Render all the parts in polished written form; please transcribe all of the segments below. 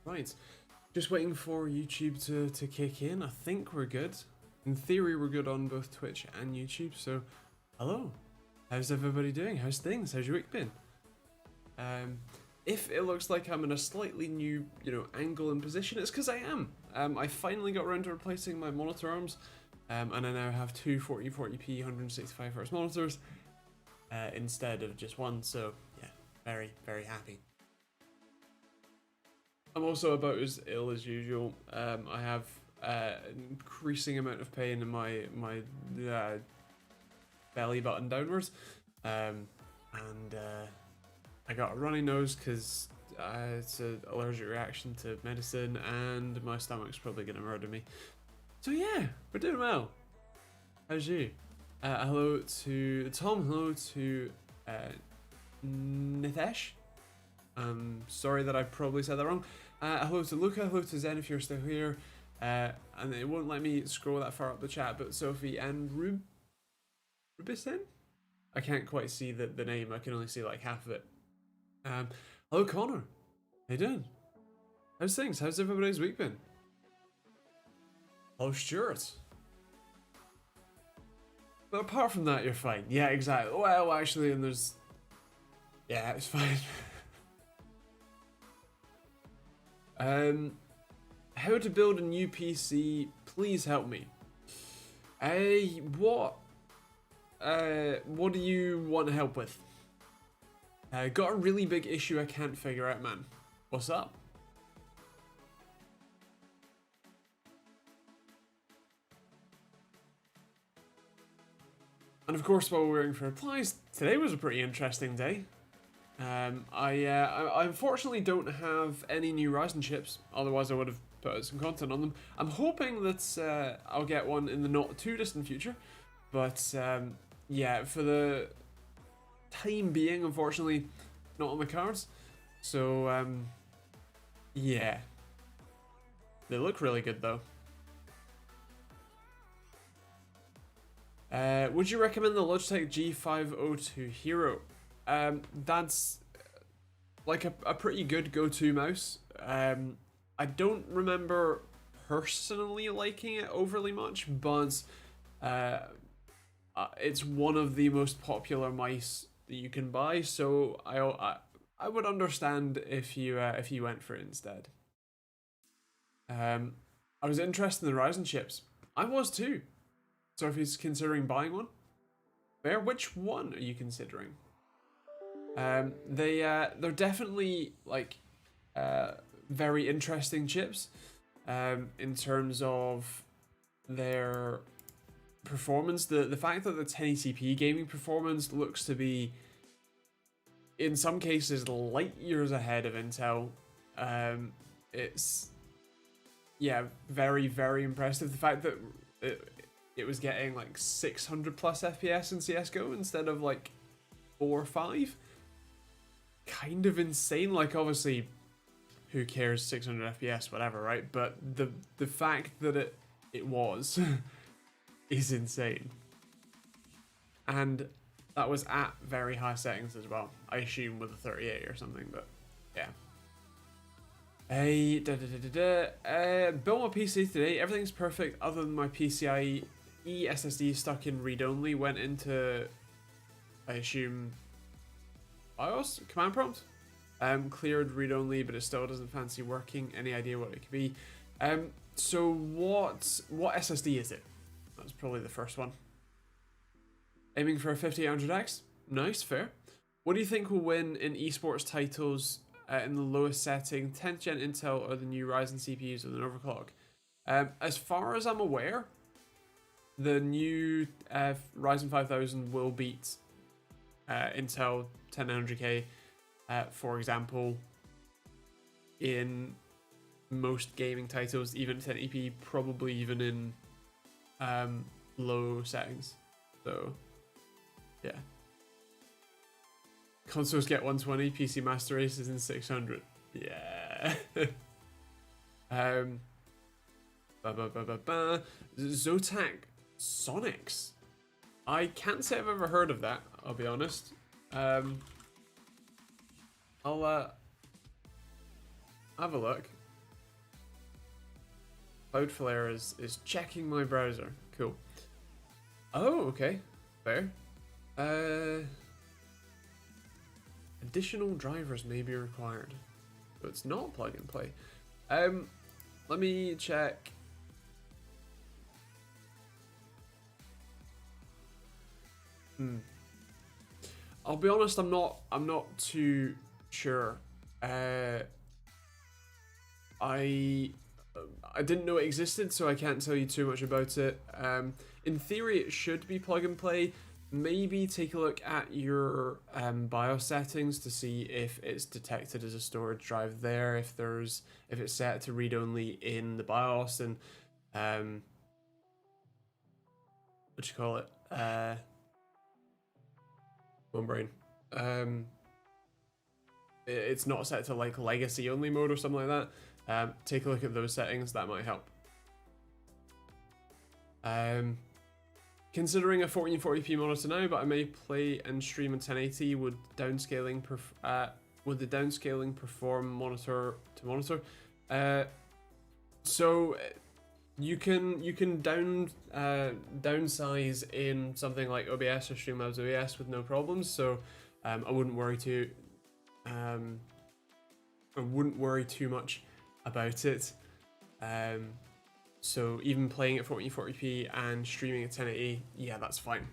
Right, just waiting for YouTube to kick in. I think we're good. In theory, we're good on both Twitch and YouTube, so hello. How's everybody doing? How's things? How's your week been? If it looks like I'm in a slightly new, angle and position, it's because I am. I finally got around to replacing my monitor arms, and I now have two 1440p 165Hz monitors instead of just one, so yeah, very, very happy. I'm also about as ill as usual. I have an increasing amount of pain in my belly button downwards, and I got a runny nose because it's an allergic reaction to medicine, and my stomach's probably gonna murder me. So yeah, we're doing well. How's you? Hello to Tom. Hello to Nitesh. Sorry that I probably said that wrong. Hello to Luca, hello to Zen if you're still here. And it won't let me scroll that far up the chat, but Sophie and Rubison? I can't quite see the name, I can only see like half of it. Hello Connor, how you doing? How's things? How's everybody's week been? Hello Stuart. But apart from that, you're fine. Yeah, exactly. Well, actually, and there's... Yeah, it's fine. How to build a new PC? Please help me. What do you want help with? Got a really big issue I can't figure out, man. What's up? And of course, while we're waiting for replies, today was a pretty interesting day. I unfortunately don't have any new Ryzen chips, otherwise I would have put out some content on them. I'm hoping that I'll get one in the not too distant future, but yeah, for the time being, unfortunately, not on the cards. So yeah, they look really good though. Would you recommend the Logitech G502 Hero? That's like a pretty good go-to mouse. I don't remember personally liking it overly much, but it's one of the most popular mice that you can buy, so I would understand if you went for it instead. I was interested in the Ryzen chips. I was too. So if he's considering buying one, fair. Which one are you considering? They're definitely like very interesting chips in terms of their performance. The fact that the 1080p gaming performance looks to be in some cases light years ahead of Intel. It's very, very impressive. The fact that it was getting like 600 plus FPS in CSGO instead of like 4 or 5. Kind of insane. Like, obviously, who cares, 600 FPS, whatever, right? But the fact that it was is insane. And that was at very high settings as well. I assume with a 38 or something, but yeah. Built my PC today. Everything's perfect other than my PCIe SSD stuck in read-only. Went into, I assume, BIOS command prompt. Cleared read-only, but it still doesn't fancy working. Any idea what it could be? So what SSD is it? That's probably the first one. Aiming for a 5800X. Nice, fair. What do you think will win in esports titles in the lowest setting? 10th gen Intel or the new Ryzen CPUs with an overclock? As far as I'm aware, the new Ryzen 5000 will beat Intel 10900K, for example, in most gaming titles, even 1080p, probably even in low settings. So, yeah. Consoles get 120, PC Master Race is in 600. Yeah. Zotac Sonics. I can't say I've ever heard of that, I'll be honest. I'll have a look. Cloudflare is checking my browser. Cool. Oh, okay. Fair. Additional drivers may be required. So it's not plug and play. Let me check. I'll be honest, I'm not too sure. I didn't know it existed, so I can't tell you too much about it. In theory, it should be plug and play. Maybe take a look at your BIOS settings to see if it's detected as a storage drive there. If it's set to read only in the BIOS, and what you call it? One brain. It's not set to like legacy only mode or something like that. Take a look at those settings, that might help. Considering a 1440p monitor now, but I may play and stream in 1080. Would the downscaling perform monitor to monitor? So you can downsize in something like OBS or Streamlabs OBS with no problems. So I wouldn't worry too much about it. So even playing at 1440p and streaming at 1080, yeah, that's fine.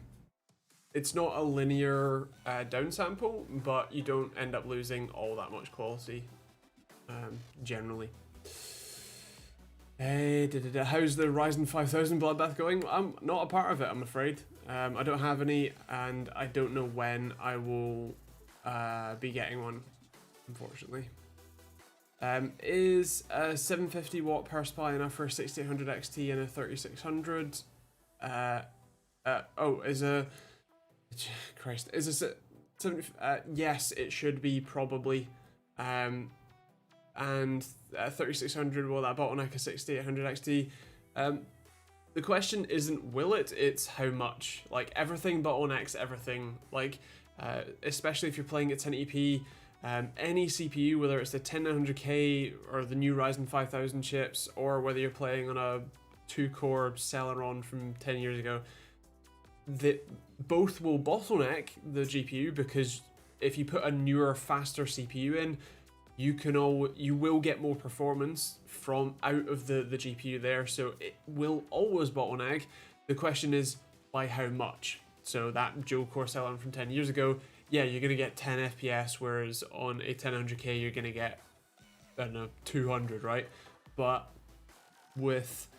It's not a linear downsample, but you don't end up losing all that much quality, generally. How's the Ryzen 5000 Bloodbath going? I'm not a part of it, I'm afraid. I don't have any, and I don't know when I will be getting one, unfortunately. Is a 750 watt power supply enough for a 6800 XT and a 3600? Yes, it should be probably. And 3600, will that bottleneck a 6800 XT? The question isn't will it, it's how much. Like, everything bottlenecks everything. Like, especially if you're playing at 1080p. Any CPU, whether it's the 10900K or the new Ryzen 5000 chips, or whether you're playing on a 2-core Celeron from 10 years ago, both will bottleneck the GPU, because if you put a newer, faster CPU in, you will get more performance from out of the GPU there, so it will always bottleneck. The question is by how much. So that dual-core Celeron from 10 years ago, yeah, you're going to get 10 FPS, whereas on a 10100K, you're going to get, I don't know, 200, right? But with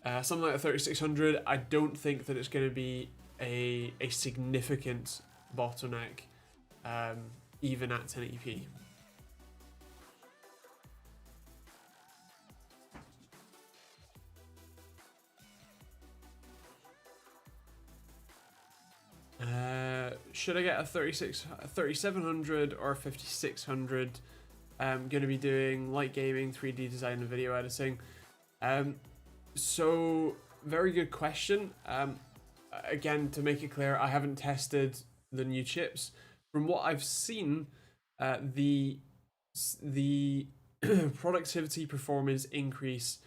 something like a 3600, I don't think that it's going to be a significant bottleneck, even at 1080p. Should I get a 3700 or 5600? I'm going to be doing light gaming, 3D design, and video editing. So, very good question. Again, to make it clear, I haven't tested the new chips. From what I've seen, the productivity performance increase,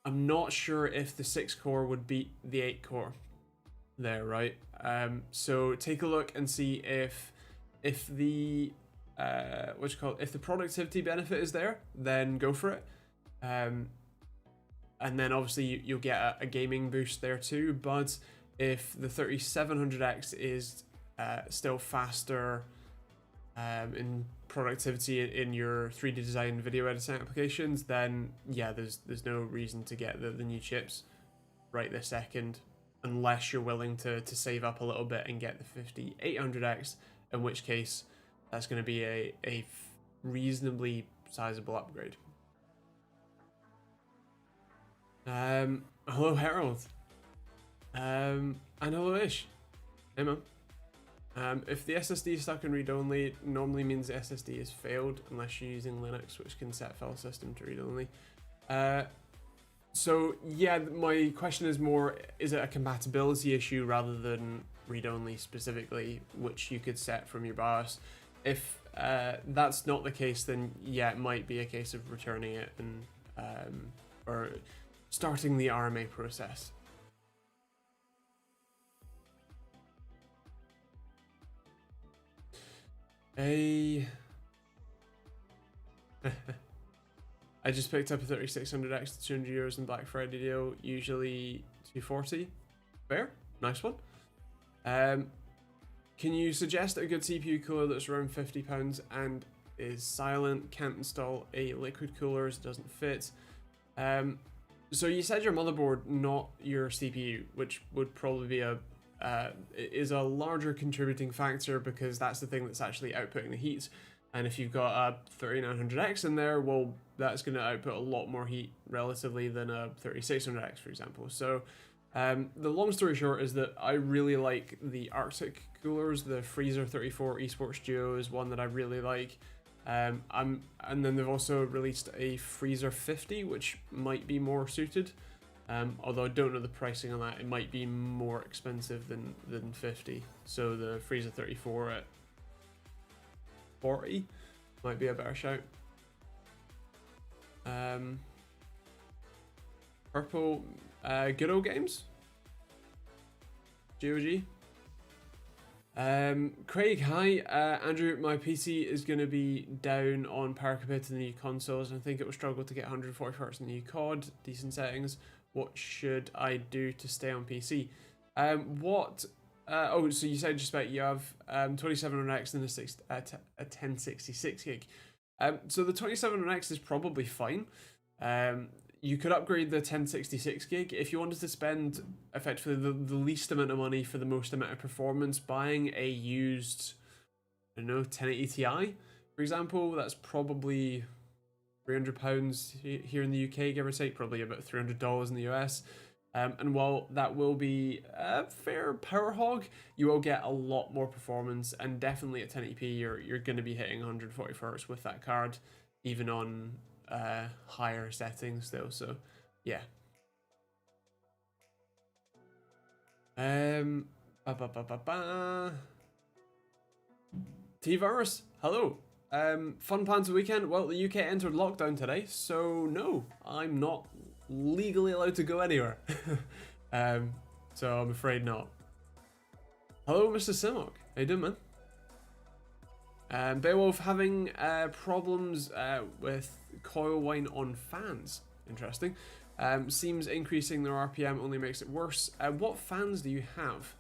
I'm not sure if the 6-core would beat the 8-core. There, right? So take a look and see if the if the productivity benefit is there, then go for it. And then obviously you'll get a gaming boost there too. But if the 3700X is still faster in productivity in your 3D design video editing applications, then yeah, there's no reason to get the new chips right this second, unless you're willing to save up a little bit and get the 5800X, in which case that's going to be a reasonably sizable upgrade. Hello Harold, and hello Ish. Hey man. If the SSD is stuck in read-only, it normally means the SSD is failed, unless you're using Linux, which can set file system to read-only. So yeah, my question is more, is it a compatibility issue rather than read-only specifically, which you could set from your BIOS? If that's not the case, then yeah, it might be a case of returning it and or starting the RMA process. I just picked up a 3600X to 200 euros in Black Friday deal, usually 240. Fair, nice one. Can you suggest a good CPU cooler that's around £50 and is silent, can't install a liquid cooler as it doesn't fit? So you said your motherboard, not your CPU, which would probably be is a larger contributing factor because that's the thing that's actually outputting the heat. And if you've got a 3900X in there, well, that's going to output a lot more heat relatively than a 3600X, for example. So the long story short is that I really like the Arctic coolers. The Freezer 34 Esports Duo is one that I really like. And then they've also released a Freezer 50, which might be more suited. Although I don't know the pricing on that, it might be more expensive than 50. So the Freezer 34 at 40 might be a better shout. Purple, good old games. GOG. Craig, hi. Andrew, my PC is going to be down on power compared to the new consoles, and I think it will struggle to get 140 Hz in the new COD. Decent settings. What should I do to stay on PC? Oh, so you said just about you have 2700X and a 1066 gig. So the 2700X is probably fine. You could upgrade the 1066 gig if you wanted to spend effectively the least amount of money for the most amount of performance. Buying a used, I don't know, 1080 Ti, for example, that's probably £300 here in the UK, give or take, probably about $300 in the US. And while that will be a fair power hog, you will get a lot more performance, and definitely at 1080p you're going to be hitting 140 Hz with that card, even on higher settings though. So yeah. T-Virus, hello. Fun plans for the weekend? Well, the UK entered lockdown today, so no, I'm not legally allowed to go anywhere. So I'm afraid not. Hello, Mr. Simok. How you doing, man? Beowulf having problems with coil whine on fans. Interesting. Seems increasing their RPM only makes it worse. What fans do you have?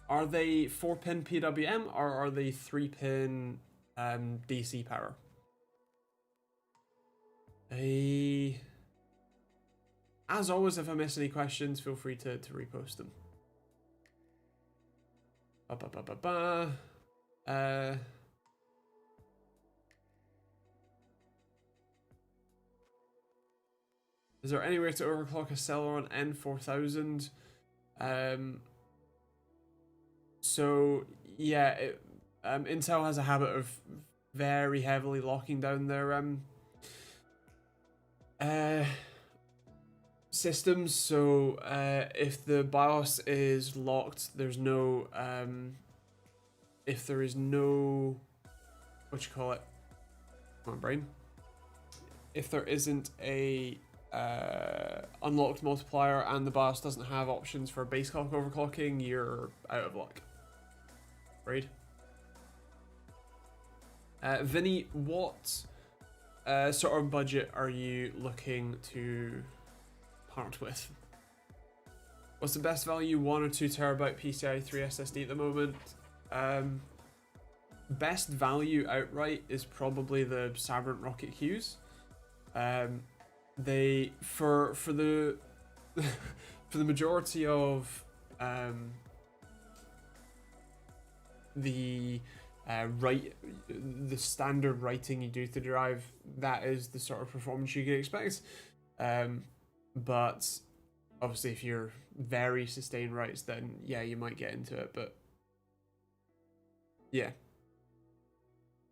Are they 4-pin PWM or are they 3-pin DC power? As always, if I miss any questions, feel free to repost them. Is there any way to overclock a Celeron N4000? So yeah, Intel has a habit of very heavily locking down their systems. So if the BIOS is locked, there's no if there is no, what you call it? Come on, brain. If there isn't a unlocked multiplier and the BIOS doesn't have options for base clock overclocking, you're out of luck. Right? Vinny, what sort of budget are you looking to part with? What's the best value 1 or 2 terabyte PCIe 3 SSD at the moment? Best value outright is probably the Sabrent Rocket Qs. They for the for the majority of the the standard writing you do to drive, that is the sort of performance you can expect. But obviously if you're very sustained writes, then yeah, you might get into it. But yeah.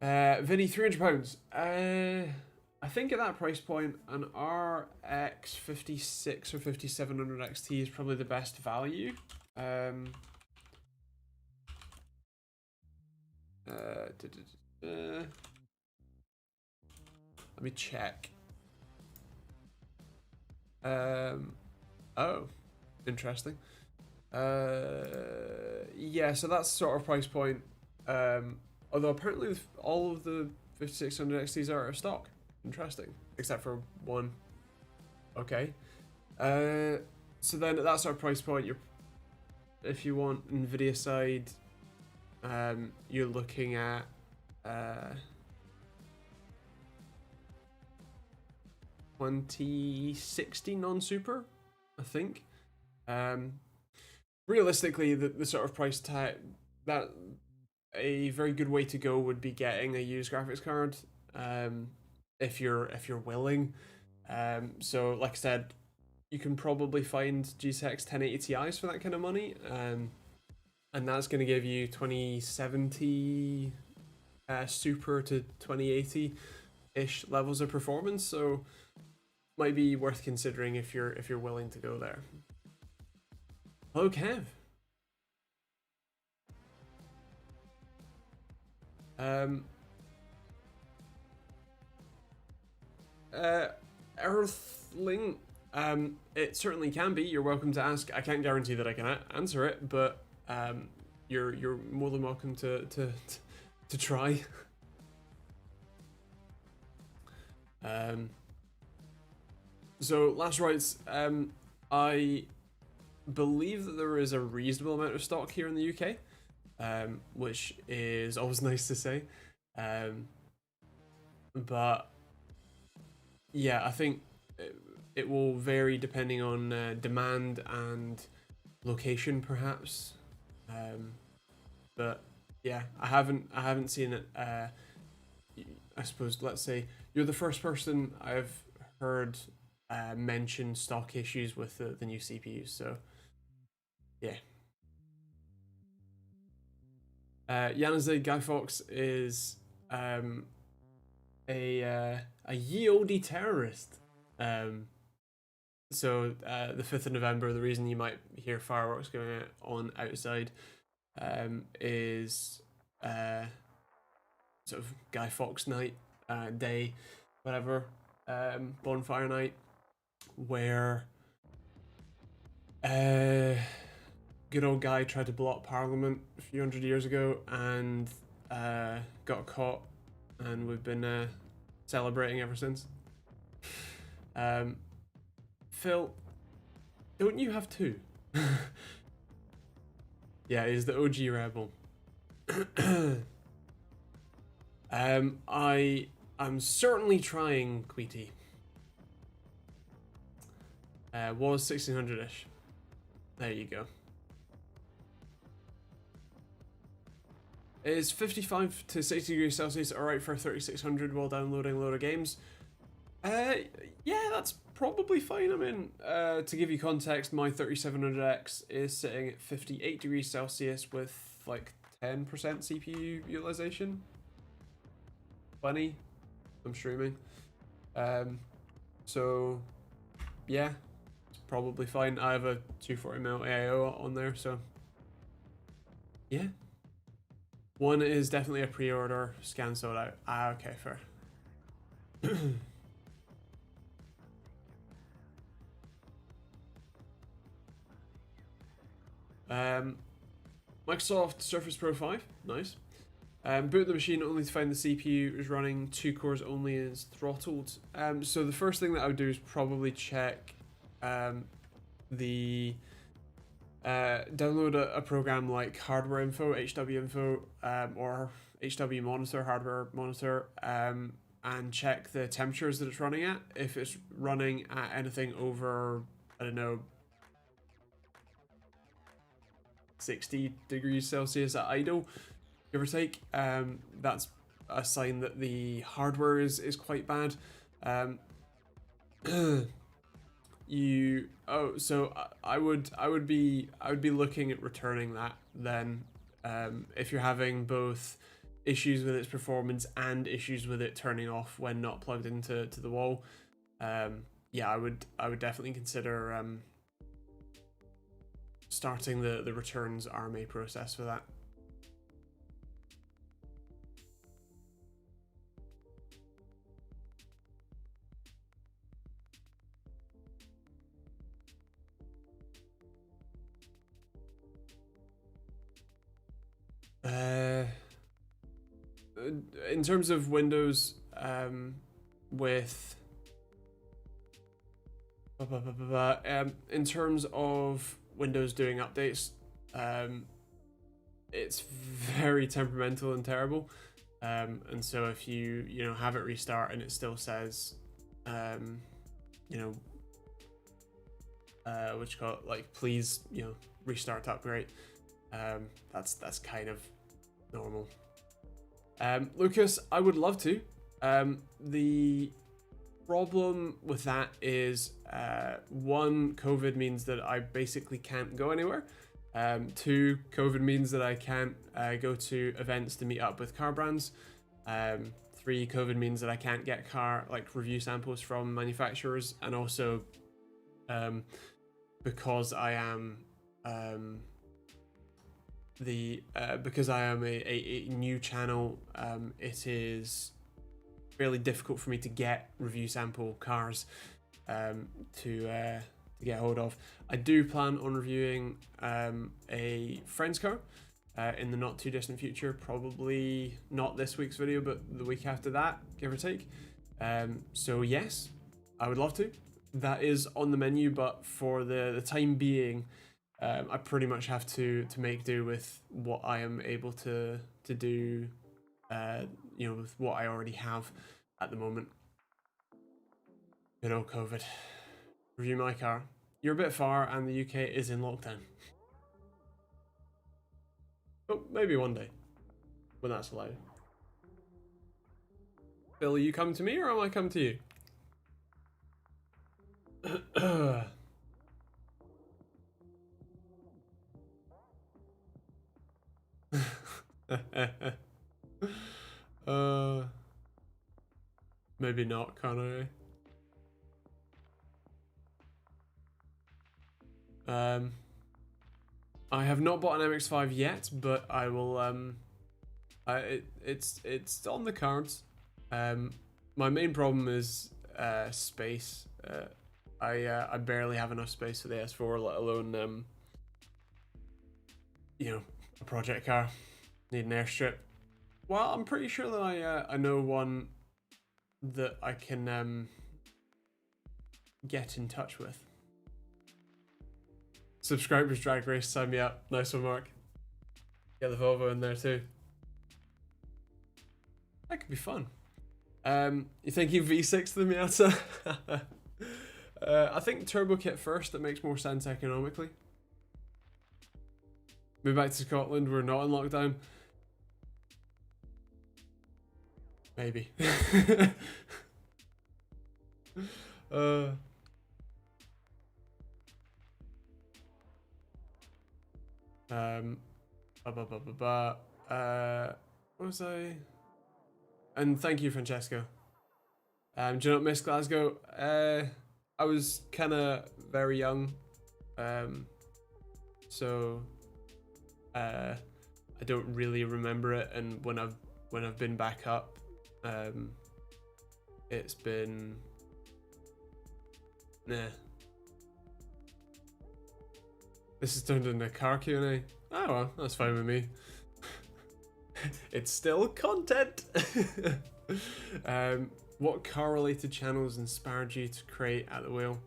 Vinny, £300. I think at that price point, an RX 56 or 5700 XT is probably the best value. Let me check. Oh, interesting. Yeah, so that's sort of price point. Although apparently all of the 5600 XTs are out of stock. Interesting, except for one. Okay. So then at that sort of price point, if you want Nvidia side, you're looking at 2060 non-super, I think. Realistically, the sort of price tag that a very good way to go would be getting a used graphics card, if you're willing. So like I said, you can probably find GTX 1080 Ti's for that kind of money, and that's going to give you 2070 super to 2080 ish levels of performance. So might be worth considering if you're willing to go there. Hello, Kev. Earthling, it certainly can be. You're welcome to ask. I can't guarantee that I can answer it, but you're more than welcome to try. So last rights, I believe that there is a reasonable amount of stock here in the UK, which is always nice to say. But yeah, I think it will vary depending on demand and location, perhaps. But yeah, I haven't seen it. I suppose, let's say you're the first person I've heard mention stock issues with the new CPUs. So yeah. Yanazay Guy Fawkes is a ye olde terrorist. So the 5th of November, the reason you might hear fireworks going on outside is sort of Guy Fawkes night, day, whatever, bonfire night, where good old Guy tried to blow up Parliament a few hundred years ago and got caught, and we've been celebrating ever since. Phil, don't you have two? Yeah, he's the OG rebel. I'm certainly trying, Queety. Was 1600-ish. There you go. Is 55 to 60 degrees Celsius alright for 3600 while downloading a load of games? Yeah, that's probably fine. I mean, to give you context, my 3700X is sitting at 58 degrees Celsius with like 10% CPU utilization. 20. I'm streaming. So yeah, it's probably fine. I have a 240mm AIO on there, so yeah. One is definitely a pre-order, scan sold out. Ah, okay, fair. Microsoft Surface Pro 5, nice. Boot the machine only to find the CPU is running 2 cores only is throttled. So the first thing that I would do is probably check the download a program like Hardware Info, HW Info, or HW Monitor, Hardware Monitor, and check the temperatures that it's running at. If it's running at anything over, I don't know, 60 degrees Celsius at idle, give or take, that's a sign that the hardware is quite bad. I would be looking at returning that then, if you're having both issues with its performance and issues with it turning off when not plugged into the wall. Yeah, I would definitely consider starting the returns RMA process for that. In terms of Windows, with in terms of Windows doing updates, it's very temperamental and terrible. And so if you have it restart and it still says, what you call it, like, please, restart to upgrade, that's kind of normal. Lucas, I would love to. The problem with that is, one, COVID means that I basically can't go anywhere. Two, COVID means that I can't go to events to meet up with car brands. Three, COVID means that I can't get car review samples from manufacturers, and also because I am because I am a new channel, it is fairly difficult for me to get review sample cars to get hold of. I do plan on reviewing a friend's car in the not too distant future, probably not this week's video, but the week after that, give or take. So yes, I would love to. That is on the menu, but for the time being, I pretty much have to make do with what I am able to do, with what I already have at the moment. Good old COVID. Review my car. You're a bit far, and the UK is in lockdown. Oh, maybe one day, when that's allowed. Bill, are you coming to me, or am I coming to you? Maybe not, can't I? I have not bought an MX-5 yet, but I will. It's on the cards. My main problem is space. I barely have enough space for the S4, let alone a project car. Need an airstrip. Well, I'm pretty sure that I know one that I can get in touch with. Subscribers Drag Race, sign me up. Nice one, Mark. Get the Volvo in there too. That could be fun. You thinking V6 to the Miata? I think turbo kit first. That makes more sense economically. Move back to Scotland. We're not in lockdown. Maybe. What was I? And thank you, Francesco. Do you not miss Glasgow? I was kind of very young, so I don't really remember it. And when I've been back up, it's been nah. This has turned into a car Q&A. Oh well, that's fine with me. It's still content. What car-related channels inspired you to create At the Wheel?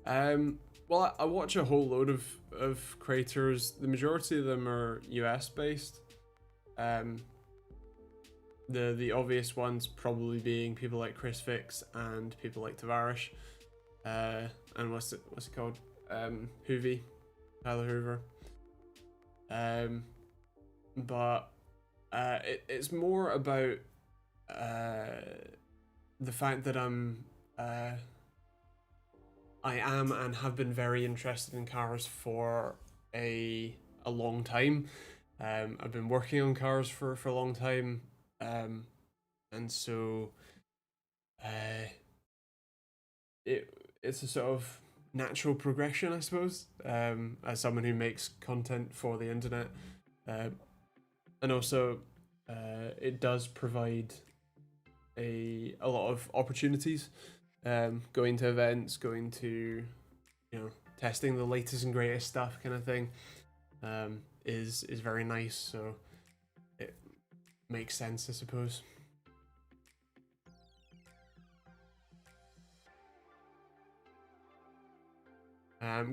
Well, I watch a whole load of creators. The majority of them are US based. The obvious ones probably being people like Chris Fix and people like Tavarish. And what's it called? Hoovy. Tyler Hoover. But it's more about the fact that I am and have been very interested in cars for a long time. I've been working on cars for a long time, and so it's a sort of natural progression, I suppose, as someone who makes content for the internet, and also it does provide a lot of opportunities, going to events, going to testing the latest and greatest stuff kind of thing, is very nice. So makes sense, I suppose.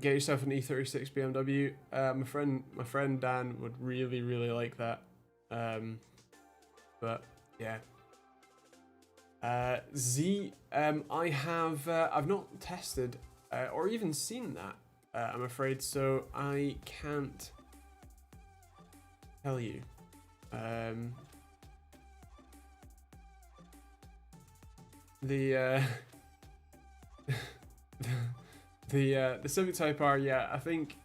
Get yourself an E36 BMW. My friend Dan would really like that. But yeah. I have I've not tested or even seen that. I'm afraid, so I can't tell you. The Civic Type R, yeah, I think,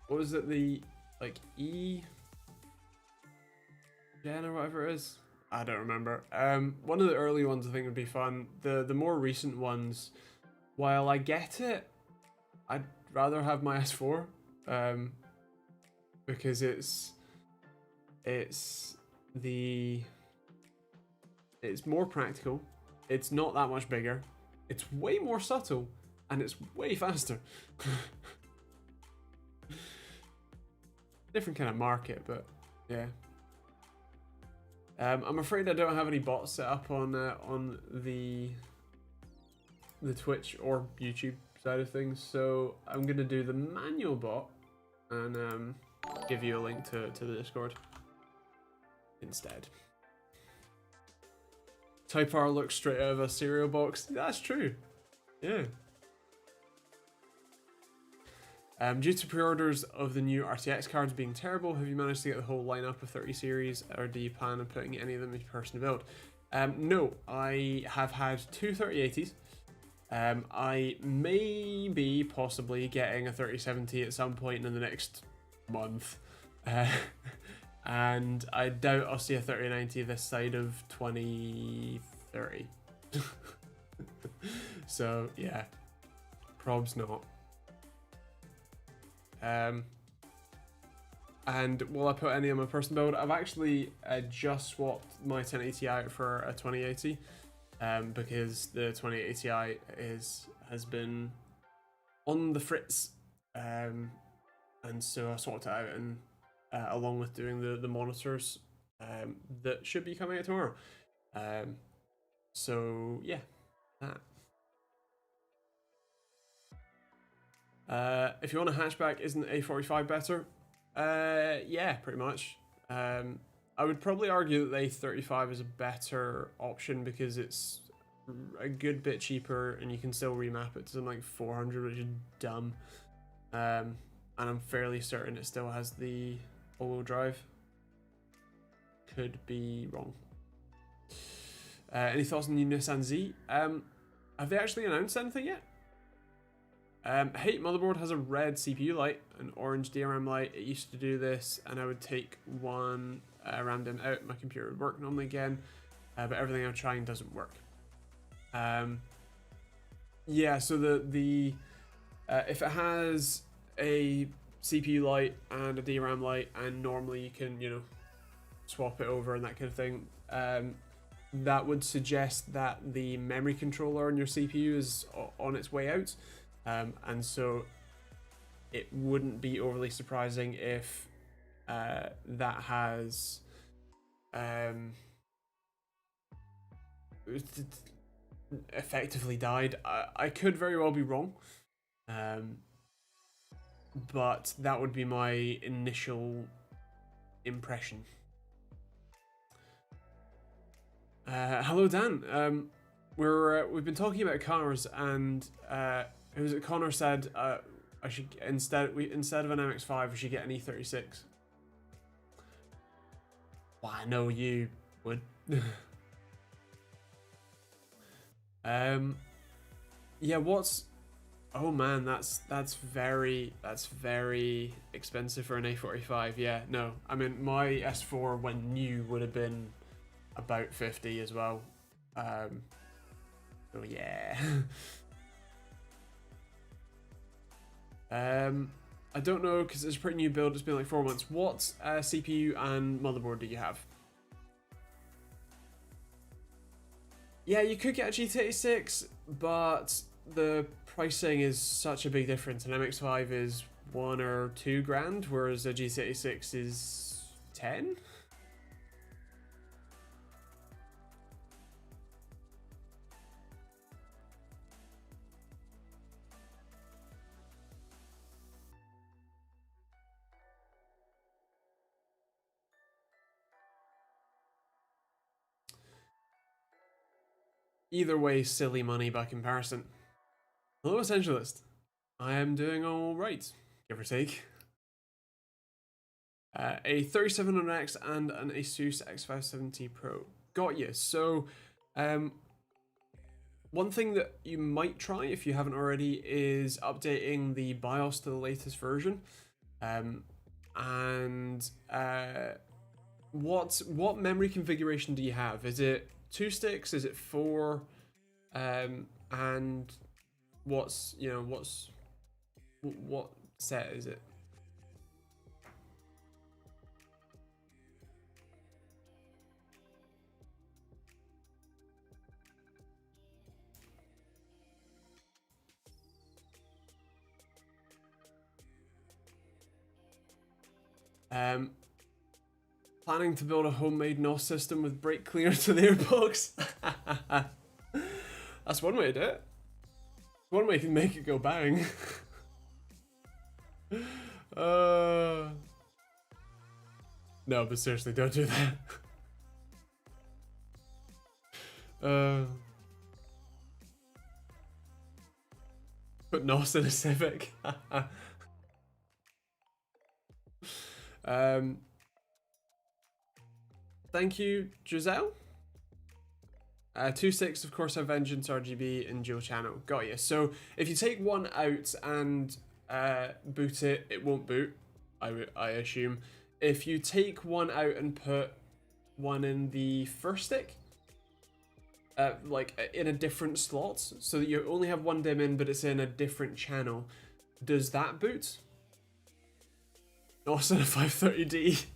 what was it, the like E Gen or whatever it is? I don't remember. One of the early ones I think would be fun. The more recent ones, while I get it, I'd rather have my S4, because it's more practical. It's not that much bigger. It's way more subtle, and it's way faster. Different kind of market, but yeah. I'm afraid I don't have any bots set up on the Twitch or YouTube side of things, so I'm gonna do the manual bot and give you a link to the Discord instead. Type R looks straight out of a cereal box. That's true. Yeah. Due to pre-orders of the new RTX cards being terrible, have you managed to get the whole lineup of 30 series, or do you plan on putting any of them into personal build? No, I have had two 3080s. I may be possibly getting a 3070 at some point in the next month. And I doubt I'll see a 3090 this side of 2030. So yeah, probs not. And will I put any on my personal build? I've actually just swapped my 1080 out for a 2080, because the 2080 Ti has been on the fritz, and so I swapped it out, and along with doing the monitors that should be coming out tomorrow. So yeah, that. If you want a hatchback, isn't A45 better? Yeah, pretty much. I would probably argue that the A35 is a better option because it's a good bit cheaper and you can still remap it to something like 400, which is dumb. And I'm fairly certain it still has the all-wheel drive. Could be wrong. Any thoughts on the new Nissan Z? Have they actually announced anything yet? Hey, motherboard has a red CPU light, an orange DRM light. It used to do this, and I would take one RAM DIMM out. My computer would work normally again, but everything I'm trying doesn't work. Yeah, so the if it has a CPU light and a DRAM light, and normally you can, you know, swap it over and that kind of thing, that would suggest that the memory controller on your CPU is on its way out. And so it wouldn't be overly surprising if that has effectively died. I could very well be wrong, but that would be my initial impression. Hello, Dan. We've been talking about cars, and who was it? Connor said I should instead of an MX-5, we should get an E36. Well, I know you would. Yeah. Oh man, that's very expensive for an A45. Yeah. No, I mean my S4 when new would have been about 50 as well. So yeah. I don't know because it's a pretty new build. It's been like 4 months. What CPU and motherboard do you have? Yeah, you could get a GT86, but the pricing is such a big difference. An MX-5 is 1 or 2 grand, whereas a GT86 is 10. either way, silly money by comparison. Hello, Essentialist. I am doing all right, give or take. A 3700X and an Asus X570 Pro. Got you. So, one thing that you might try if you haven't already is updating the BIOS to the latest version. What memory configuration do you have? Is it 2 sticks? Is it 4? And what set is it? Planning to build a homemade NOS system with brake cleaner to the airbox. That's one way to do it. One way you can make it go bang. No, but seriously, don't do that. Put NOS in a Civic. Thank you, Giselle. 2.6, of course, have Vengeance RGB and dual channel. Got you. So if you take one out and boot it, it won't boot, I assume. If you take one out and put one in the first stick, like in a different slot, so that you only have one DIMM in, but it's in a different channel, does that boot? Also, a 530D.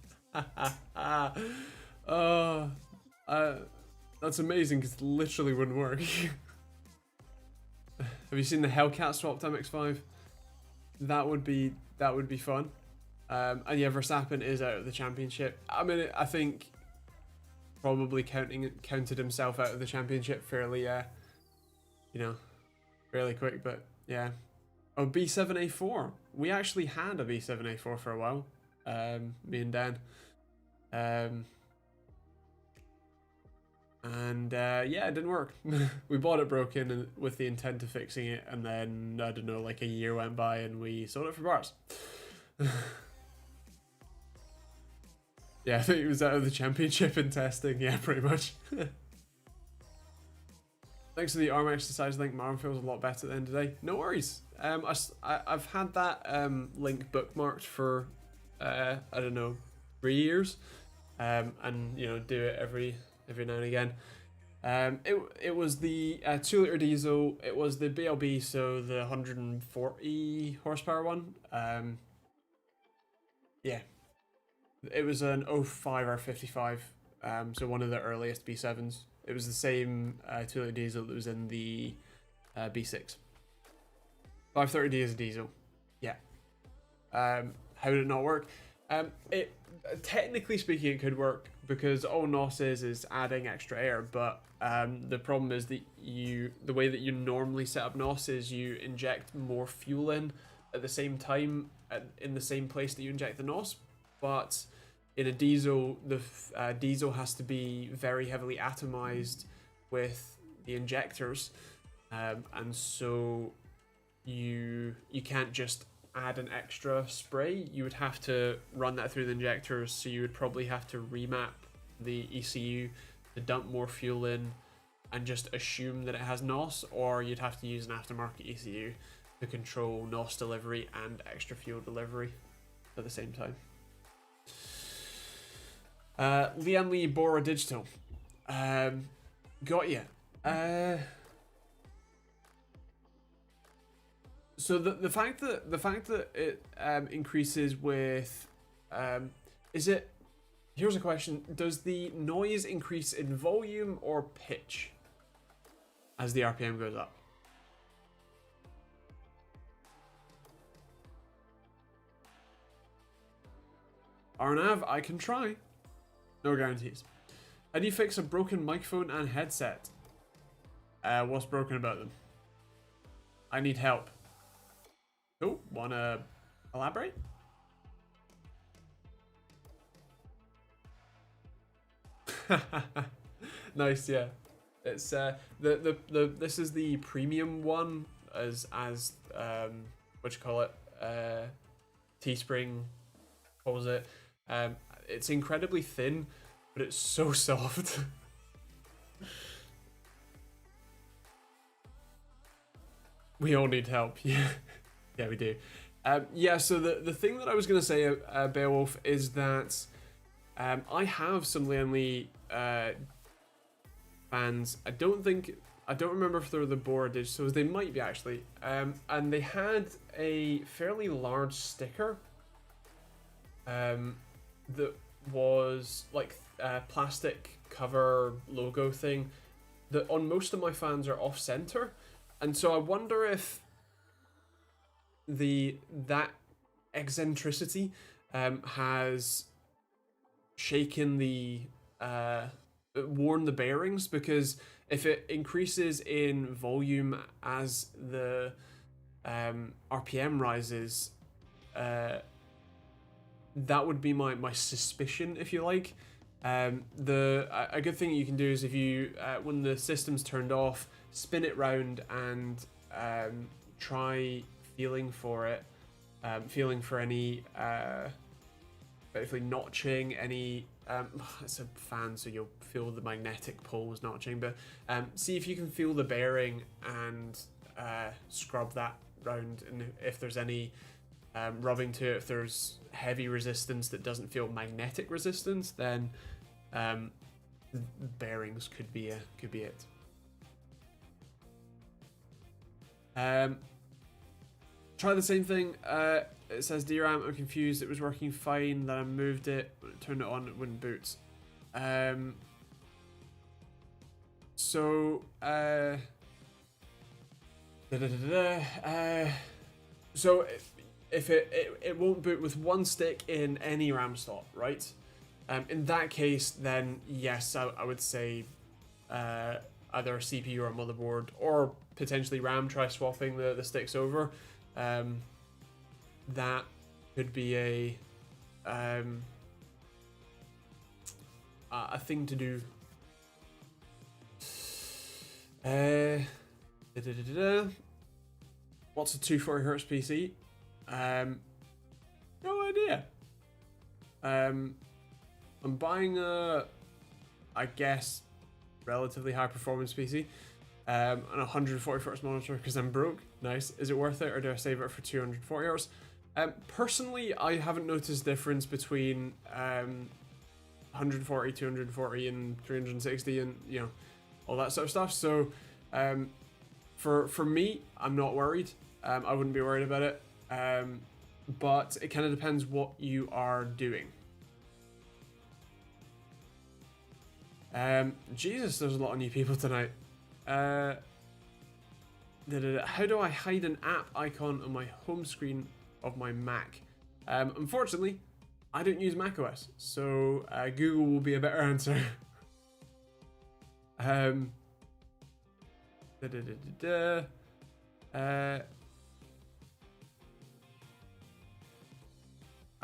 That's amazing because it literally wouldn't work. Have you seen the Hellcat swapped MX5? That would be fun. And yeah, Verstappen is out of the championship. I mean, I think probably counted himself out of the championship fairly, fairly quick. But yeah. Oh, B7A4. We actually had a B7A4 for a while. Me and Dan. Yeah, it didn't work. We bought it broken and with the intent of fixing it, and then I don't know, like a year went by and we sold it for parts. Yeah, I think it was out of the championship in testing. Yeah, pretty much. Thanks to the arm exercise link, my arm feels a lot better at the end of the day. No worries. I've had that link bookmarked for I don't know, 3 years, and do it every now and again. It was the 2-liter diesel. It was the BLB, so the 140 horsepower one. Yeah, it was an 05 R55. So one of the earliest B7s. It was the same 2-liter diesel that was in the B6. 530D is a diesel. Yeah. How did it not work? It technically speaking, it could work because all NOS is adding extra air, but the problem is that the way that you normally set up NOS is you inject more fuel in at the same time in the same place that you inject the NOS, but in a diesel, the diesel has to be very heavily atomized with the injectors, and so you can't just add an extra spray. You would have to run that through the injectors, so you would probably have to remap the ECU to dump more fuel in and just assume that it has NOS, or you'd have to use an aftermarket ECU to control NOS delivery and extra fuel delivery at the same time. Liam Lee Bora Digital. Got you. So the fact that it increases with is it? Here's a question: does the noise increase in volume or pitch as the RPM goes up? Arnav, I can try. No guarantees. How do you fix a broken microphone and headset? What's broken about them? I need help. Oh, wanna elaborate? Nice, yeah. It's this is the premium one, as what you call it, Teespring calls it. It's incredibly thin, but it's so soft. We all need help. Yeah, yeah, we do. Yeah. So the thing that I was gonna say, Beowulf, is that I have some Lanley fans. I don't remember if they're the boardage, so they might be actually. And they had a fairly large sticker that was like a plastic cover logo thing that on most of my fans are off center, and so I wonder if that eccentricity has shaken the worn the bearings, because if it increases in volume as the RPM rises, that would be my suspicion, if you like. A good thing you can do is, if you when the system's turned off, spin it round and try feeling for it, feeling for any basically notching, any it's a fan, so you'll feel the magnetic poles notching, but see if you can feel the bearing and scrub that round, and if there's any rubbing to it, if there's heavy resistance that doesn't feel magnetic resistance, then bearings could be it. Try the same thing. It says DRAM, I'm confused, it was working fine, then I moved it, when I turned it on it wouldn't boot. So if it won't boot with one stick in any RAM slot, right? In that case, then yes, I would say either a CPU or a motherboard, or potentially RAM, try swapping the sticks over. That could be a thing to do. What's a 240Hz PC? No idea. I'm buying a, I guess, relatively high performance PC. And a 140Hz monitor because I'm broke. Nice. Is it worth it, or do I save it for 240Hz? Personally, I haven't noticed difference between 140, 240, and 360, and all that sort of stuff. So, for me, I'm not worried. I wouldn't be worried about it. But it kind of depends what you are doing. Jesus, there's a lot of new people tonight. How do I hide an app icon on my home screen of my Mac? Unfortunately, I don't use macOS, so Google will be a better answer. I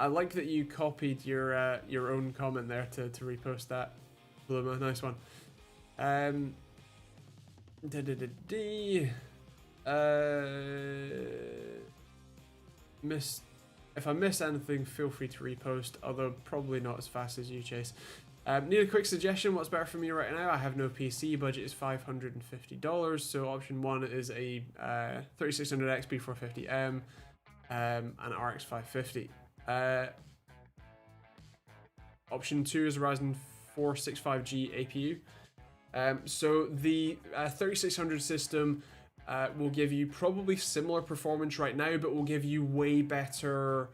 like that you copied your own comment there to repost that. Bluma, nice one. If I miss anything, feel free to repost, although probably not as fast as you, Chase. Need a quick suggestion. What's better for me right now? I have no PC. Budget is $550. So option 1 is a 3600X B450M and RX 550. Option 2 is a Ryzen 465G APU. So the 3600 system will give you probably similar performance right now, but will give you way better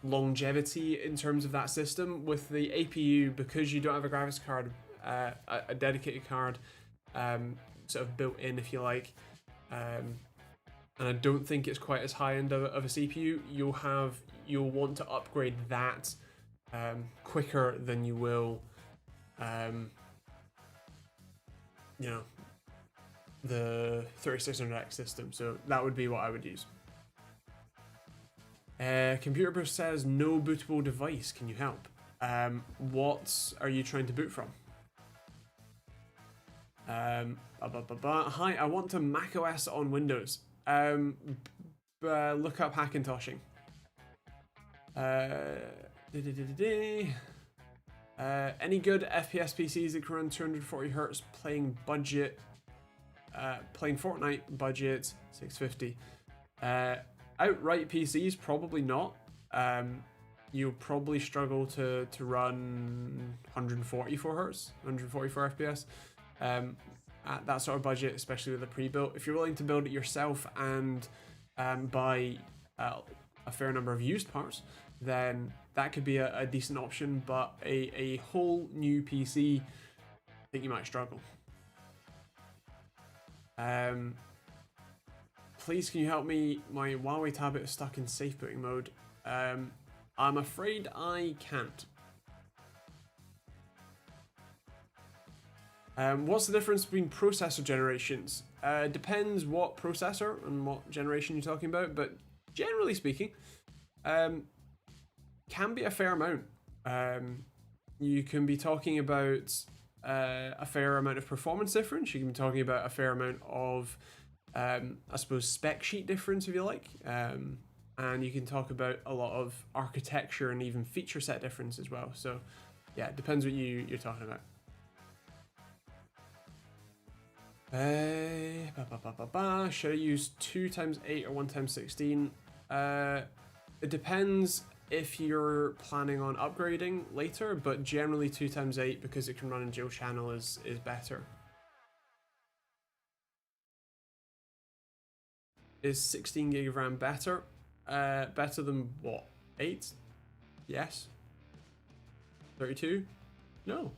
longevity in terms of that system. With the APU, because you don't have a graphics card, a dedicated card sort of built in, if you like, and I don't think it's quite as high end of a CPU, you'll want to upgrade that quicker than you will the 3600X system. So that would be what I would use. Computer Boost says no bootable device. Can you help? What are you trying to boot from? Hi, I want to macOS on Windows. Look up Hackintoshing. Any good FPS PCs that can run 240 Hz playing budget, playing Fortnite budget 650. Outright PCs, probably not. You'll probably struggle to run 144 Hz, 144 FPS. At that sort of budget, especially with a pre-built. If you're willing to build it yourself and buy a fair number of used parts, then that could be a decent option. But a whole new PC, I think you might struggle. Please, can you help me? My Huawei tablet is stuck in safe booting mode. I'm afraid I can't. What's the difference between processor generations? Depends what processor and what generation you're talking about, but generally speaking, can be a fair amount. You can be talking about a fair amount of performance difference. You can be talking about a fair amount of, I suppose, spec sheet difference, if you like. And you can talk about a lot of architecture and even feature set difference as well. So, yeah, it depends what you're talking about. Should I use 2x8 or 1x16? It depends if you're planning on upgrading later, but generally 2x8 because it can run in dual channel is better. Is 16 gig of RAM better? Better than what? 8? Yes. 32? No.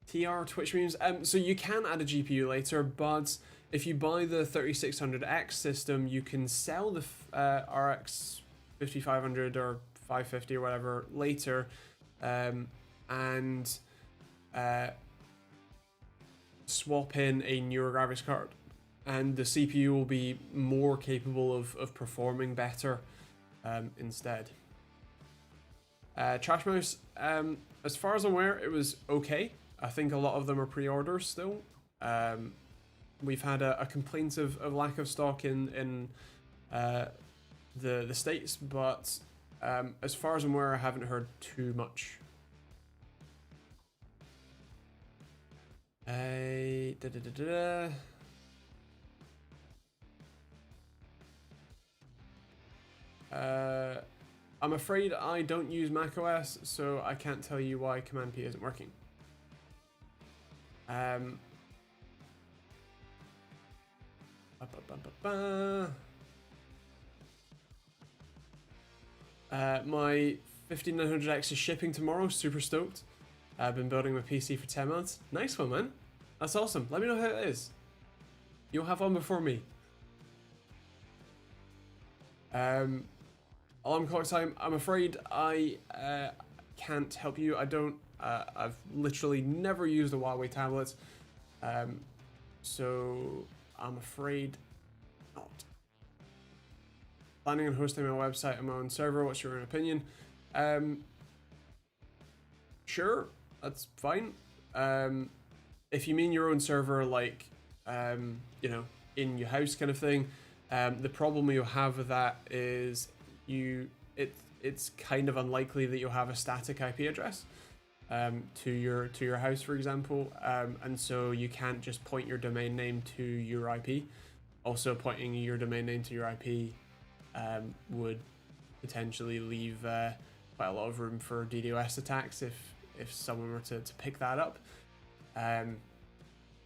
TR Twitch memes. So you can add a GPU later, but if you buy the 3600X system, you can sell the RX 5500 or 550 or whatever later, and swap in a newer graphics card, and the CPU will be more capable of performing better instead. Trash Mouse, as far as I'm aware, it was okay. I think a lot of them are pre-orders still. We've had a complaint of lack of stock in the States, but as far as I'm aware, I haven't heard too much. I'm afraid I don't use macOS, so I can't tell you why Command P isn't working. My 15900X is shipping tomorrow. Super stoked. I've been building my PC for 10 months. Nice one, man. That's awesome. Let me know how it is. You'll have one before me. Alarm clock time. I'm afraid I can't help you. I don't. I've literally never used a Huawei tablet, so I'm afraid not. Planning on hosting my website on my own server. What's your own opinion? Sure, that's fine. If you mean your own server, like you know, in your house kind of thing, the problem you'll have with that is it's kind of unlikely that you'll have a static IP address to your house, for example, and so you can't just point your domain name to your IP. Also, pointing your domain name to your IP would potentially leave quite a lot of room for DDoS attacks if someone were to pick that up.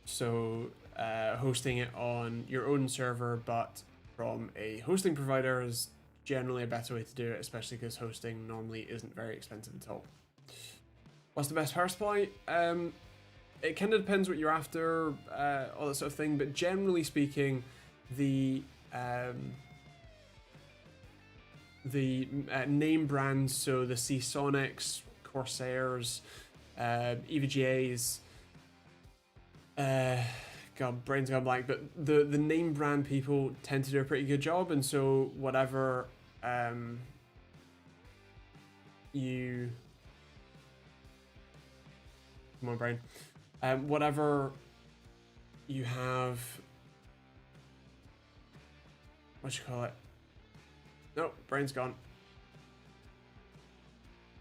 So hosting it on your own server but from a hosting provider is generally a better way to do it, especially because hosting normally isn't very expensive at all. What's the best power supply? It kind of depends what you're after, all that sort of thing, but generally speaking, the name brands, so the Seasonics, Corsairs, EVGAs, God, brain's gone blank. But the name brand people tend to do a pretty good job, and so whatever you, come on, brain, whatever you have, what you call it? No, brain's gone.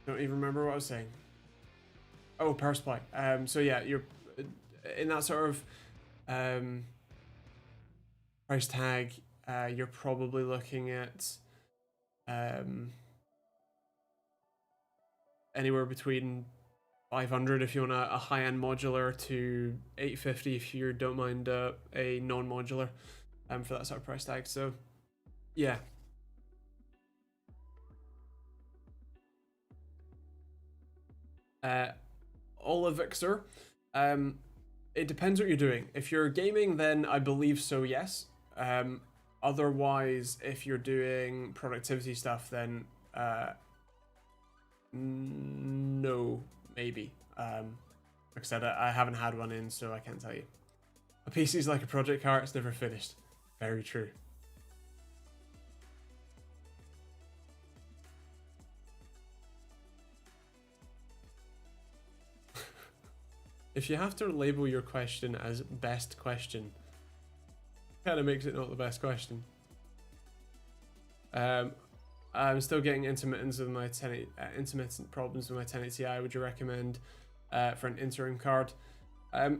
Don't even remember what I was saying. Oh, power supply. So yeah, you're in that sort of price tag. You're probably looking at anywhere between 500 if you want a high-end modular to 850 if you don't mind a non-modular for that sort of price tag. So yeah. Olivixer, it depends what you're doing. If you're gaming, then I believe so, yes. Otherwise, if you're doing productivity stuff, then no, maybe. Like I said, I haven't had one in, so I can't tell you. A PC is like a project car, it's never finished. Very true. If you have to label your question as best question, kind of makes it not the best question. I'm still getting intermittent problems with my 1080 Ti. Would you recommend for an interim card?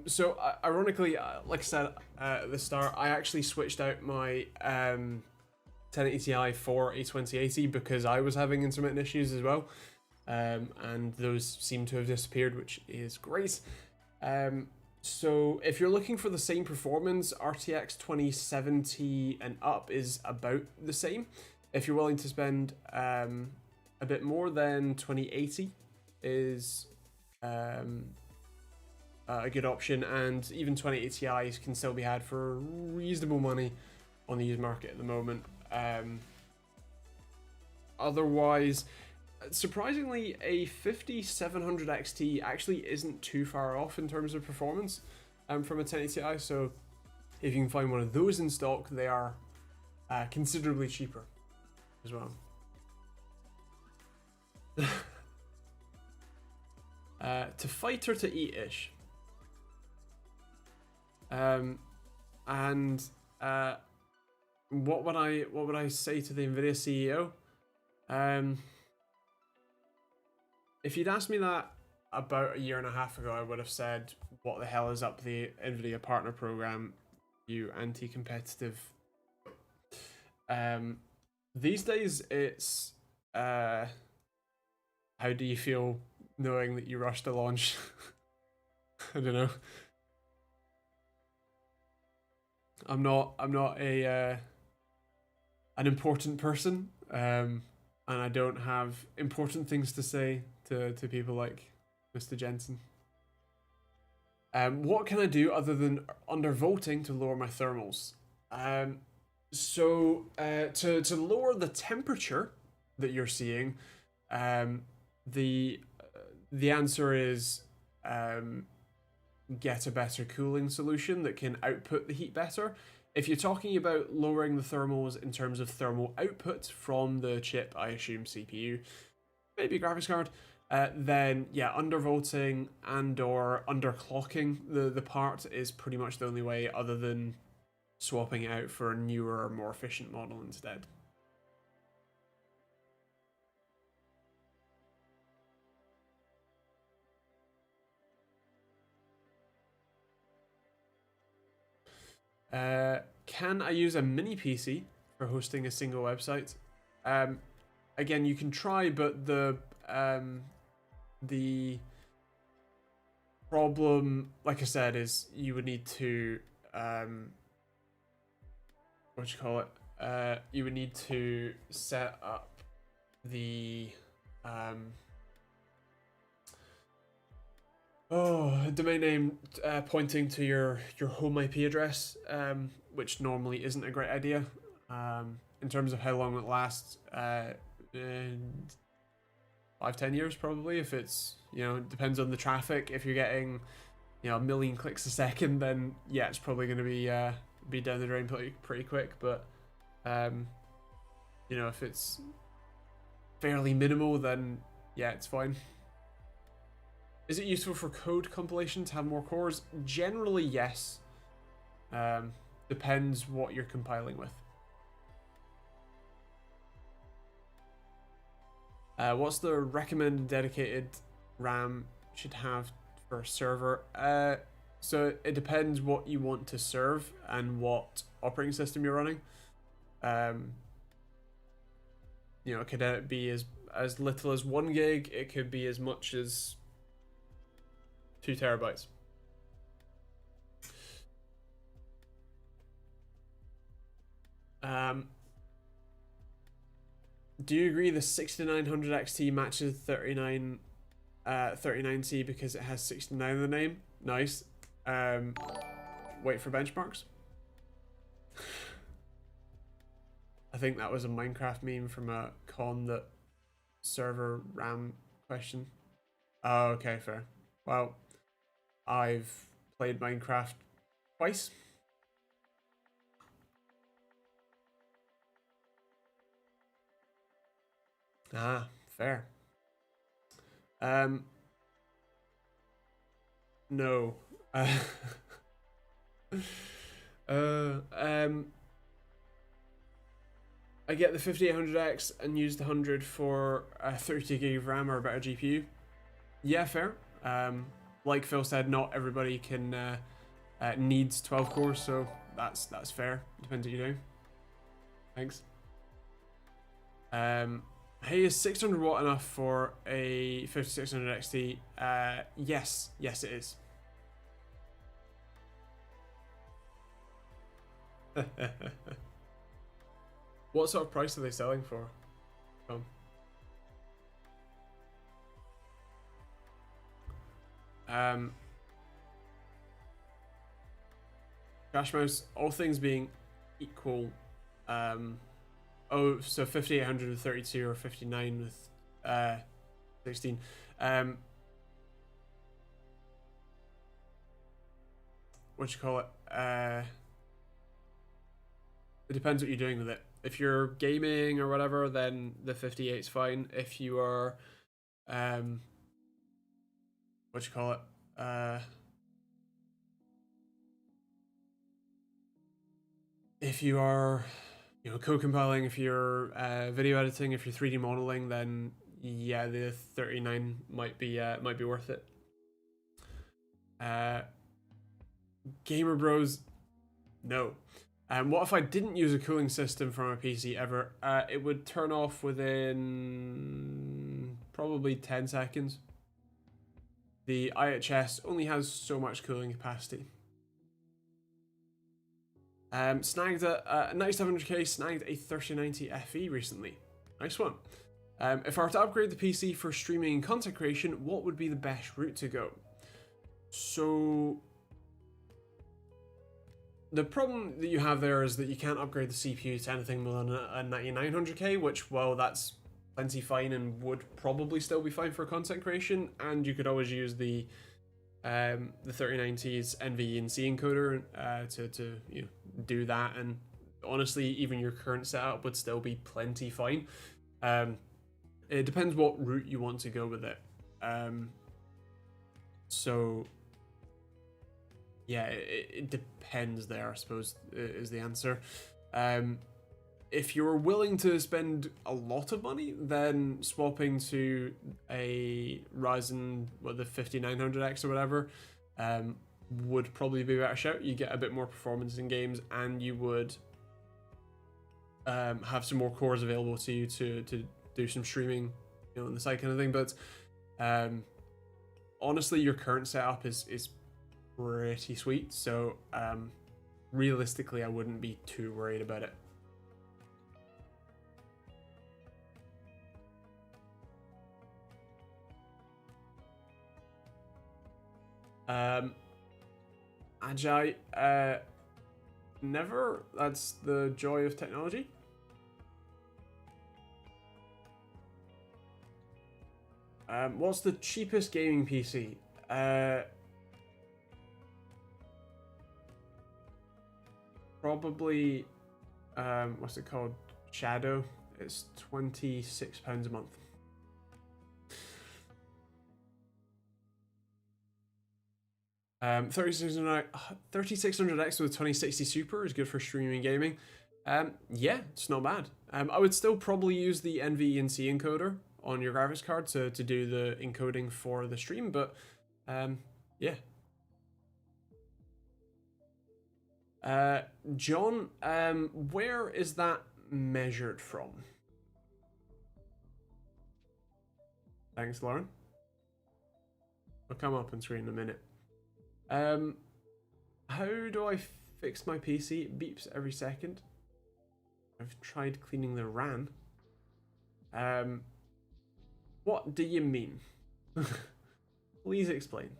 So ironically, like I said at the start, I actually switched out my 1080 Ti for a 2080 because I was having intermittent issues as well, and those seem to have disappeared, which is great. So if you're looking for the same performance, RTX 2070 and up is about the same. If you're willing to spend a bit more, then 2080 is a good option, and even 2080 Ti's can still be had for reasonable money on the used market at the moment. Otherwise, surprisingly, a 5700 XT actually isn't too far off in terms of performance from a 1080 Ti, so if you can find one of those in stock, they are considerably cheaper as well. To fight or to eat-ish? And what would I say to the Nvidia CEO? If you'd asked me that about a year and a half ago, I would have said, what the hell is up the Nvidia partner program, you anti-competitive. These days it's how do you feel knowing that you rushed a launch? I don't know. I'm not an important person, and I don't have important things to say to people like Mr. Jensen. What can I do other than undervolting to lower my thermals? So to lower the temperature that you're seeing, the answer is get a better cooling solution that can output the heat better. If you're talking about lowering the thermals in terms of thermal output from the chip, I assume CPU, maybe graphics card, then yeah, undervolting and or underclocking the part is pretty much the only way, other than swapping it out for a newer, more efficient model instead. Can I use a mini PC for hosting a single website? Again, you can try, but the problem, like I said, is you would need to you would need to set up the domain name pointing to your home IP address, which normally isn't a great idea. In terms of how long it lasts, 5-10 years probably, if it's, you know, it depends on the traffic. If you're getting you know, a million clicks a second, then yeah, it's probably going to be down the drain pretty quick. But you know, if it's fairly minimal, then yeah, it's fine. Is it useful for code compilation to have more cores? Generally, yes. Depends what you're compiling with. What's the recommended dedicated RAM should have for a server? So it depends what you want to serve and what operating system you're running. You know, it could be as little as 1 gig. It could be as much as 2 terabytes. Do you agree the 6900 XT matches 39C because it has 69 in the name? Nice. Wait for benchmarks. I think that was a Minecraft meme from a con that server RAM question. Oh, okay, fair. Well, I've played Minecraft twice. Ah, fair. No. I get the 5800X and use the 100 for a 32 gig of RAM or a better GPU. Yeah, fair. Like Phil said, not everybody can needs 12 cores, so that's fair. Depends what you do. Thanks. Hey, is 600 watt enough for a 5600 XT? Yes, it is. What sort of price are they selling for? Crash Mouse, all things being equal, oh, so 5800 with 32 or 59 with 16. What you call it? It depends what you're doing with it. If you're gaming or whatever, then the 58's fine. If you are, what you call it? If you are, you know, code compiling, if you're video editing, if you're 3D modeling, then yeah, the 39 might be worth it. Gamer Bros, no. What if I didn't use a cooling system from a PC ever? It would turn off within probably 10 seconds. The IHS only has so much cooling capacity. Snagged a 9700K, snagged a 3090 FE recently. Nice one. If I were to upgrade the PC for streaming and content creation, what would be the best route to go? So the problem that you have there is that you can't upgrade the CPU to anything more than a 9900K, which, well, that's plenty fine and would probably still be fine for content creation, and you could always use the 3090's NVENC encoder to you know, do that, and honestly, even your current setup would still be plenty fine. It depends what route you want to go with it. So yeah, it depends there, I suppose, is the answer. If you're willing to spend a lot of money, then swapping to a Ryzen, what, the 5900X or whatever, would probably be a better shout. You get a bit more performance in games, and you would have some more cores available to you to do some streaming, you know, on the side kind of thing. But honestly, your current setup is pretty sweet, so realistically, I wouldn't be too worried about it. Ajay, never. That's the joy of technology. What's the cheapest gaming PC? probably what's it called? Shadow. It's £26 a month. Um, 3600X with 2060 Super is good for streaming gaming. Yeah, it's not bad. I would still probably use the NVENC encoder on your graphics card to do the encoding for the stream, but yeah. John, where is that measured from? Thanks, Lauren. I'll come up on screen in a minute. How do I fix my PC? It beeps every second. I've tried cleaning the RAM. What do you mean? Please explain.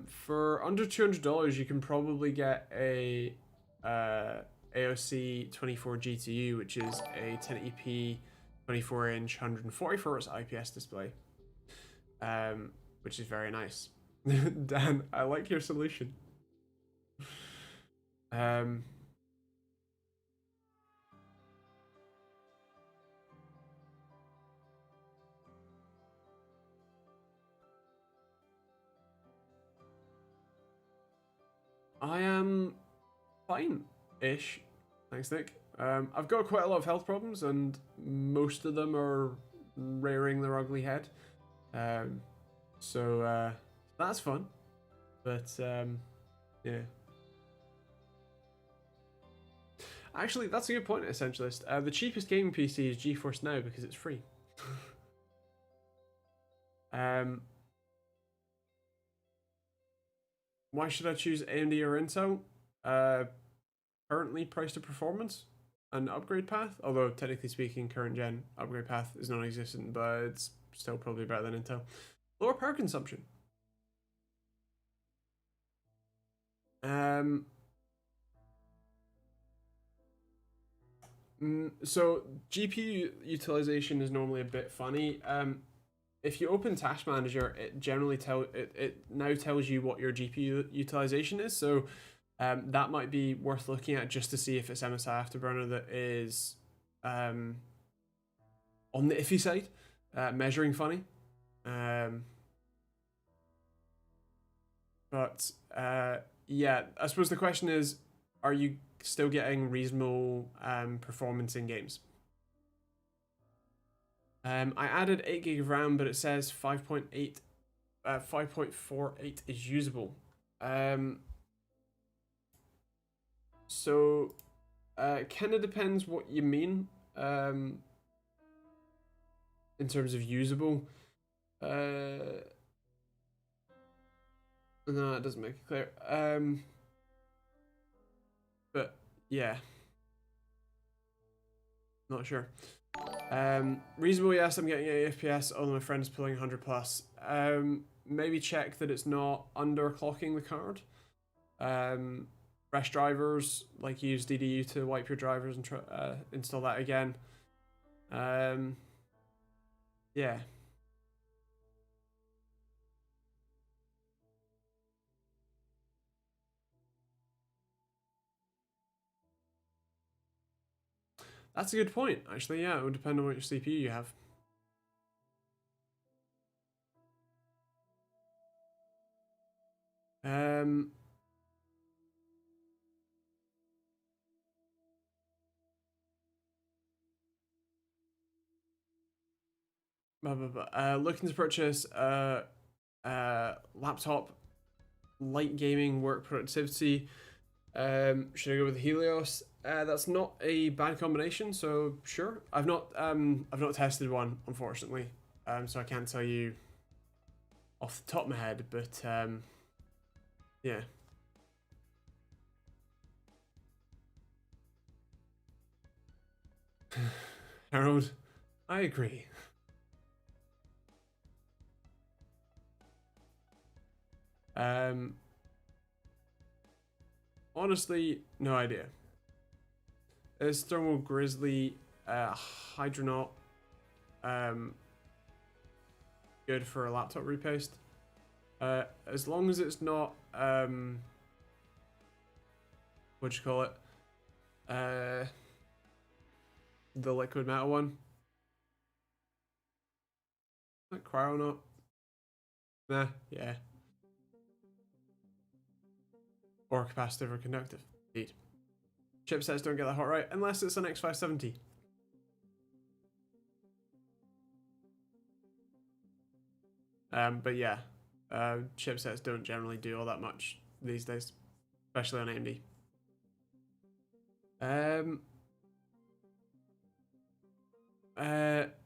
For under $200, you can probably get a AOC 24 GTU, which is a 1080p 24-inch 144 Hz IPS display, which is very nice. Dan, I like your solution. I am fine-ish, thanks, Nick. I've got quite a lot of health problems, and most of them are rearing their ugly head. So that's fun, but yeah. Actually, that's a good point, Essentialist. The cheapest gaming PC is GeForce Now because it's free. Why should I choose AMD or Intel? Currently priced to performance and upgrade path, although technically speaking, current gen upgrade path is non-existent, but it's still probably better than Intel. Lower power consumption. So GPU utilization is normally a bit funny. If you open Task Manager, it generally it now tells you what your GPU utilization is. So that might be worth looking at just to see if it's MSI Afterburner that is on the iffy side, measuring funny. But yeah, I suppose the question is, are you still getting reasonable performance in games? I added 8 gig of RAM, but it says 5.48 is usable. So kind of depends what you mean in terms of usable. No, it doesn't make it clear. But yeah, not sure. Reasonable, yes, I'm getting 80 FPS, although my friend is pulling 100 plus. Maybe check that it's not underclocking the card. Fresh drivers, like use DDU to wipe your drivers and install that again. Yeah. That's a good point, actually. Yeah, it would depend on what your CPU you have. Looking to purchase a laptop, light gaming, work productivity. Should I go with Helios? That's not a bad combination, so sure. I've not tested one, unfortunately, so I can't tell you off the top of my head, but yeah. Harold, I agree. Honestly, no idea. Is Thermal Grizzly Hydronaut good for a laptop repost. As long as it's not what do you call it? The liquid metal one. Like cryo not. Nah, yeah. Or capacitive or conductive. Indeed. Chipsets don't get that hot right unless it's an X570. But yeah, chipsets don't generally do all that much these days, especially on AMD.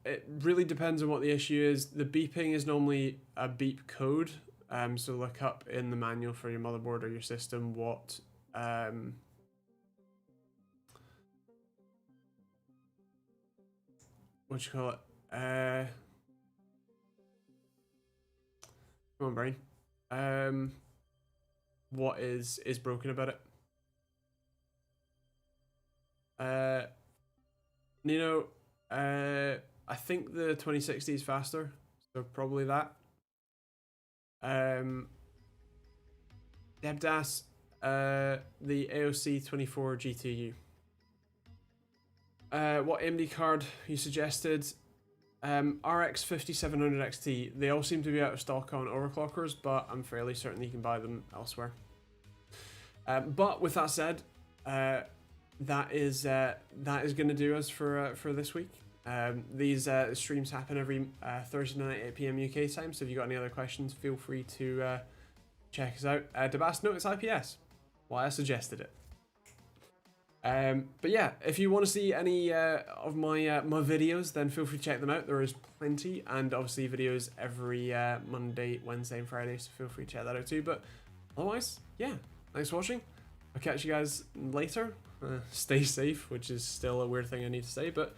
It really depends on what the issue is. The beeping is normally a beep code. So look up in the manual for your motherboard or your system what what you call it? Come on, brain. What is broken about it? Nino, I think the 2060 is faster, so probably that. Debdas, the AOC 24 GTU. What AMD card you suggested? RX 5700 XT. They all seem to be out of stock on overclockers, but I'm fairly certain you can buy them elsewhere. But with that said, that is going to do us for this week. These streams happen every Thursday night at 8 PM UK time, so if you've got any other questions, feel free to check us out. Debas, no, it's IPS. Well, I suggested it. But yeah, if you want to see any of my my videos, then feel free to check them out. There is plenty, and obviously videos every Monday, Wednesday, and Friday, so feel free to check that out too. But otherwise, yeah, thanks for watching. I'll catch you guys later. Stay safe, which is still a weird thing I need to say, but